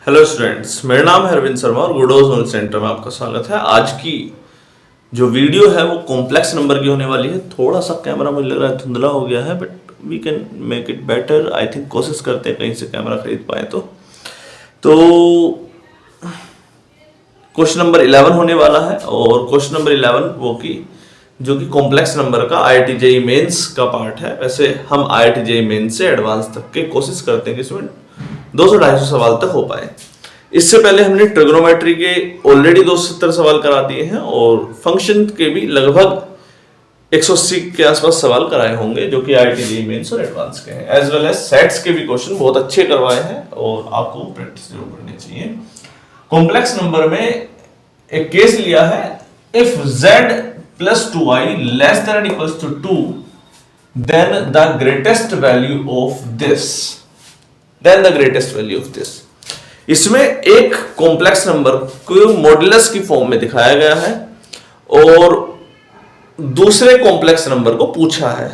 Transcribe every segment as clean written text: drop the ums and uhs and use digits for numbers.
Hello students, मेरा नाम है अरविंद शर्मा और गुडोज नॉलेज सेंटर में आपका स्वागत है। आज की जो वीडियो है वो कॉम्प्लेक्स नंबर की होने वाली है। थोड़ा सा कैमरा मुझे लग रहा है धुंधला हो गया है, but we can make it better. I think कोशिश करते हैं कहीं से कैमरा खरीद पाए तो क्वेश्चन नंबर 11 होने वाला है। और क्वेश्चन नंबर 11 वो की जो कि कॉम्प्लेक्स नंबर का IIT JEE मेंस का पार्ट है। वैसे हम IIT JEE मेंस से एडवांस तक के कोशिश करते हैं कि इसमें 200-250 सवाल तक हो पाए। इससे पहले हमने ट्रिग्नोमेट्री के ऑलरेडी 270 सवाल करा दिए हैं और फंक्शन के भी लगभग 180 के आसपास सवाल कराए होंगे जो कि IIT JEE मेंस और एडवांस के हैं। एज वेल एज सेट्स के भी क्वेश्चन बहुत अच्छे करवाए हैं और आपको प्रैक्टिस जरूर करनी चाहिए। कॉम्प्लेक्स नंबर में एक केस लिया है, if z plus 2i less than or equals to 2, then the greatest value of this, इसमें एक कॉम्प्लेक्स नंबर को मॉड्यूलस की फॉर्म में दिखाया गया है और दूसरे कॉम्प्लेक्स नंबर को पूछा है।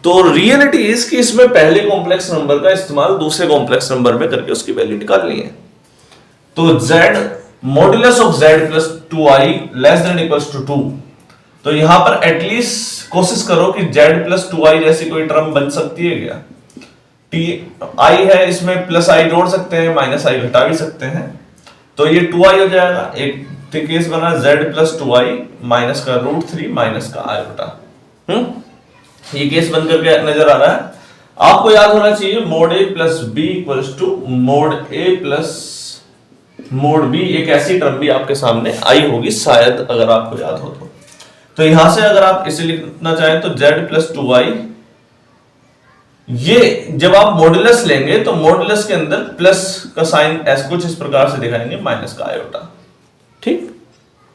तो रियलिटी इज कि इसमें पहले कॉम्प्लेक्स नंबर का इस्तेमाल दूसरे कॉम्प्लेक्स नंबर में करके उसकी वैल्यू निकालनी है। तो z modulus of z plus 2i less than or equals to 2, तो यहां पर एटलीस्ट कोशिश करो कि z plus 2i जैसी कोई टर्म बन सकती है क्या? i है, इसमें प्लस i जोड़ सकते हैं, माइनस i घटा भी सकते हैं, तो ये 2i हो जाएगा। एक केस बना z plus 2i माइनस का √3 माइनस का i बटा। ये केस बन करके नजर आ रहा है। आपको याद होना चाहिए mod a plus B equals to mod a plus mod b। एक ऐसी टर्म भी आपके सामने आई होगी शायद, अगर आपको याद हो तो यहां से अगर आप इसे लिखना चाहें तो z plus 2i, ये जब आप मॉड्यूलस लेंगे तो मॉड्यूलस के अंदर प्लस का साइन ऐसे कुछ इस प्रकार से दिखाएंगे, माइनस का आयोटा। ठीक,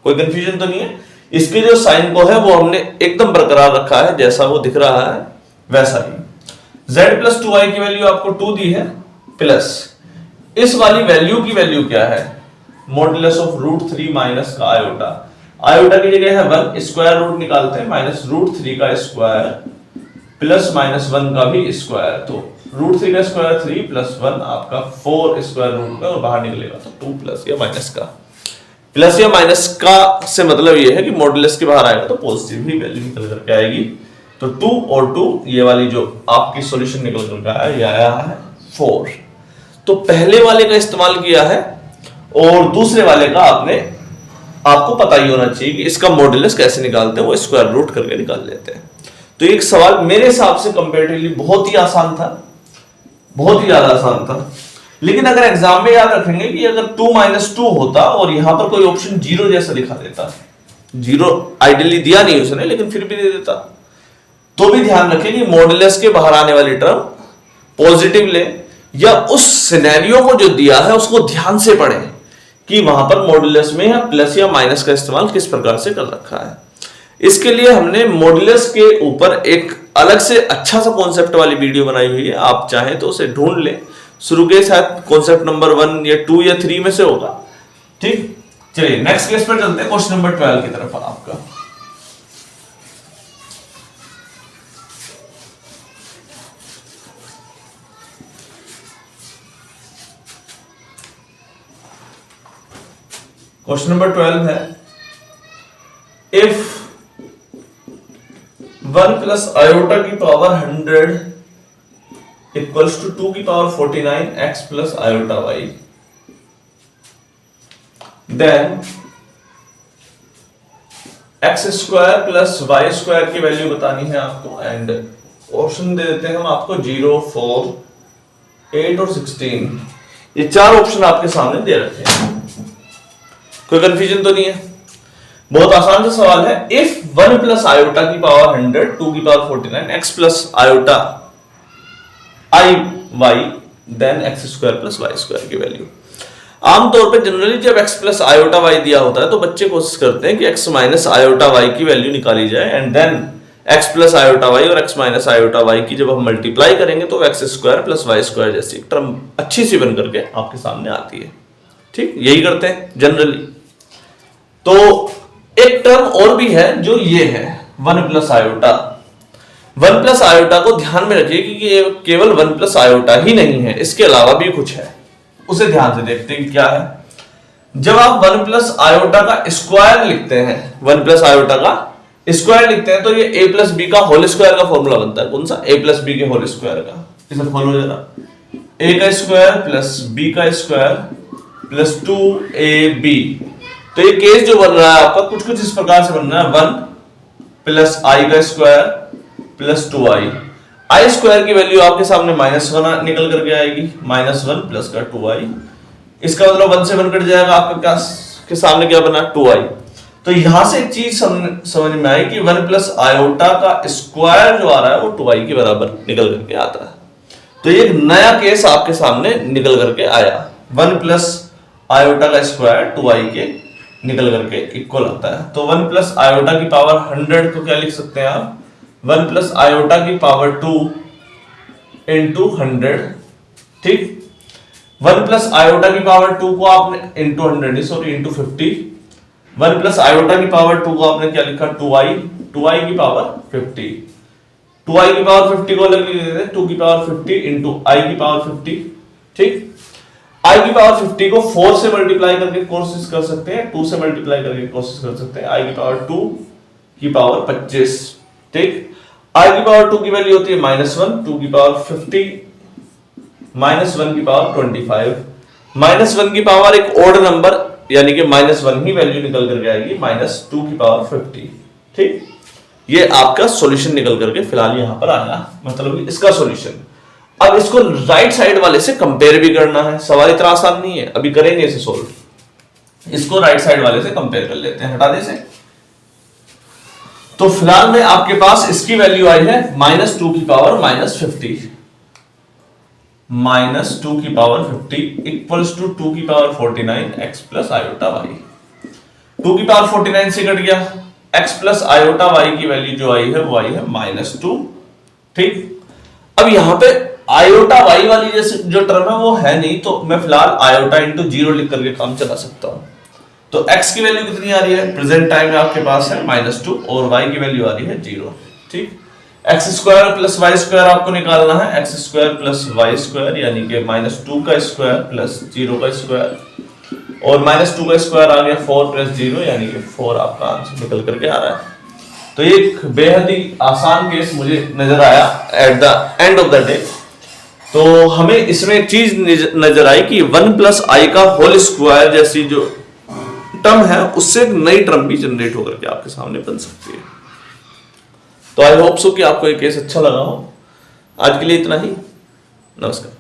कोई कंफ्यूजन तो नहीं है? इसके जो साइन को है वो हमने एकदम बरकरार रखा है, जैसा वो दिख रहा है वैसा ही। z plus 2i की वैल्यू आपको 2 दी है, प्लस इस वाली वैल्यू की वैल्यू क्या है? मॉड्यूलस ऑफ √3 माइनस का आयोटा। आयोटा की जगह है 1, स्क्वायर रूट निकालते हैं, माइनस √3 का स्क्वायर प्लस माइनस 1 का भी स्क्वायर। तो √3 का स्क्वायर 3 प्लस 1 आपका 4 स्क्वायर रूट का, और बाहर निकलेगा तो 2 प्लस या माइनस का। प्लस या माइनस का से मतलब ये है कि मॉड्यूलस के बाहर आएगा तो पॉजिटिव ही वैल्यू निकल करके आएगी। तो 2 और 2, ये वाली जो आपकी सॉल्यूशन निकल करके आया, ये आया है 4। तो पहले वाले का इस्तेमाल किया है और दूसरे वाले का आपको पता ही होना चाहिए कि इसका मॉड्यूलस कैसे निकालते हैं, वो स्क्वायर रूट करके निकाल लेते हैं। तो एक सवाल मेरे हिसाब से कंपैरेटिवली बहुत ही आसान था, बहुत ही ज्यादा आसान था। लेकिन अगर एग्जाम में याद रखेंगे कि अगर 2 - 2 होता और यहां पर कोई ऑप्शन 0 जैसा दिखा देता, 0 आइडियली दिया नहीं उसने लेकिन फिर भी दे देता, तो भी ध्यान रखें कि मॉड्यूलस के बाहर आने वाली टर्म पॉजिटिव ले, या उस सिनेरियो को जो दिया है उसको ध्यान से पढ़ें कि वहां पर मॉड्यूलस में या प्लस या माइनस का इस्तेमाल किस प्रकार से कर रखा है। इसके लिए हमने मॉड्यूलस के ऊपर एक अलग से अच्छा सा कॉन्सेप्ट वाली वीडियो बनाई हुई है, आप चाहें तो उसे ढूंढ लें। शुरू के साथ कॉन्सेप्ट नंबर 1 या 2 या 3 में से होगा। ठीक, चलिए नेक्स्ट केस पर चलते हैं, क्वेश्चन नंबर 12 की तरफ। आपका क्वेश्चन नंबर 12 है, इफ 1 प्लस आयोटा की पावर 100 इक्वल्स टू 2 की power 49 x plus iota y, then x square plus y square की वैल्यू बतानी है आपको। एंड ऑप्शन दे देते हैं हम आपको 0, 4, 8 और 16। ये 4 ऑप्शन आपके सामने दे रखे हैं। कोई कंफ्यूजन तो नहीं है? बहुत आसान सा सवाल है। इफ 1 प्लस आयोटा की पावर 100, 2 की power 49 x plus iota i y, then x square plus y square की वैल्यू। आमतौर पे जनरली जब x प्लस आयोटा y दिया होता है तो बच्चे कोशिश करते हैं कि x माइनस आयोटा y की वैल्यू निकाली जाए, and then x plus iota y और x माइनस आयोटा y की जब हम मल्टीप्लाई करेंगे तो x square plus y square जैसी टर्म अच्छी सी बन करके आपके सामने आती है। ठीक, यही करते हैं जनरली। तो एक टर्म और भी है जो ये है 1 प्लस आयोटा। 1 प्लस आयोटा को ध्यान में रखिए कि ये केवल 1 प्लस आयोटा ही नहीं है, इसके अलावा भी कुछ है। उसे ध्यान से देखते हैं क्या है। जब आप 1 प्लस आयोटा का स्क्वायर लिखते हैं, 1 प्लस आयोटा का स्क्वायर लिखते हैं, तो ये a प्लस बी का होल स्क्वायर का फॉर्मूला बनता है। कौन सा? a प्लस बी के होल स्क्वायर का। इसे फॉलो जरा, a का स्क्वायर प्लस b का स्क्वायर प्लस 2ab। तो ये केस जो बन रहा है आपका कुछ कुछ इस प्रकार से बन रहा है, 1 प्लस i का square plus 2i। i square की वैल्यू आपके सामने -1 निकल करके आएगी, -1 प्लस का 2i। इसका मतलब 1 से 1 कट जाएगा, आपका के सामने क्या बना? 2i। तो यहां से एक चीज समझ में आई कि 1 प्लस आयोटा का स्क्वायर जो आ रहा है वो 2i के बराबर निकल करके आता है। तो ये एक नया केस आपके सामने निकल करके आया, 1 प्लस आयोटा का स्क्वायर 2i के निकल करके इक्वल आता है। तो 1 प्लस आयोटा की पावर 100 को क्या लिख सकते हैं आप? 1 प्लस आयोटा की पावर 2 इंटू 100। ठीक, 1 प्लस आयोटा की पावर 2 को आपने into 100 sorry into 50। 1 plus iota की पावर 2 को आपने क्या लिखा? 2i की पावर 50। 2i की पावर 50 को अलग लिख देते हैं, 2 की पावर 50 इंटू i की पावर 50। ठीक, i की पावर 50 को 4 से मल्टीप्लाई करके कोशिश कर सकते हैं, 2 से मल्टीप्लाई करके कोशिश कर सकते हैं, i की पावर 2 की पावर 25। ठीक, i की पावर 2 की वैल्यू होती है -1, 2 की पावर 50 -1 की पावर 25। -1 की पावर एक ऑड नंबर यानी कि -1 ही वैल्यू निकल करके आएगी, -2 की पावर 50। ठीक, ये आपका सॉल्यूशन निकल करके फिलहाल यहां पर आया, मतलब इसका सॉल्यूशन। अब इसको राइट साइड वाले से कंपेयर भी करना है, सवाल इतना आसान नहीं है, अभी करेंगे इसे सोल्व। इसको राइट साइड वाले से कंपेयर कर लेते हैं, हटा दे से। तो फिलहाल में आपके पास इसकी वैल्यू आई है -2 की पावर -50, -2 की पावर 50 इक्वल्स टू 2 की power 49 x plus iota y। 2 की पावर 49 से कट गया, x प्लस आयोटा y की वैल्यू जो आई है वो आई है -2। ठीक, अब यहां पे आयोटा y वाली जैसे जो टर्म है वो है नहीं, तो मैं फिलहाल आयोटा इंटू 0 लिख करके काम चला सकता हूं। तो x की वैल्यू कितनी आ रही है? प्रेजेंट टाइम में आपके पास है -2 और y की वैल्यू आ रही है 0। ठीक, x square plus y square आपको निकालना है, x square plus y square यानी कि -2 का स्क्वायर प्लस 0 का स्क्वायर, और -2 का स्क्वायर आ गया 4 प्लस 0 यानी कि 4 आपका आंसर निकल करके आ रहा है। तो ये एक बेहद ही आसान केस मुझे नजर आया at the end of the day. तो हमें इसमें एक चीज नजर आई कि 1 प्लस आई का होल स्क्वायर जैसी जो टर्म है उससे एक नई टर्म भी जनरेट होकर के आपके सामने बन सकती है। तो आई होप सो कि आपको ये केस अच्छा लगा हो। आज के लिए इतना ही, नमस्कार।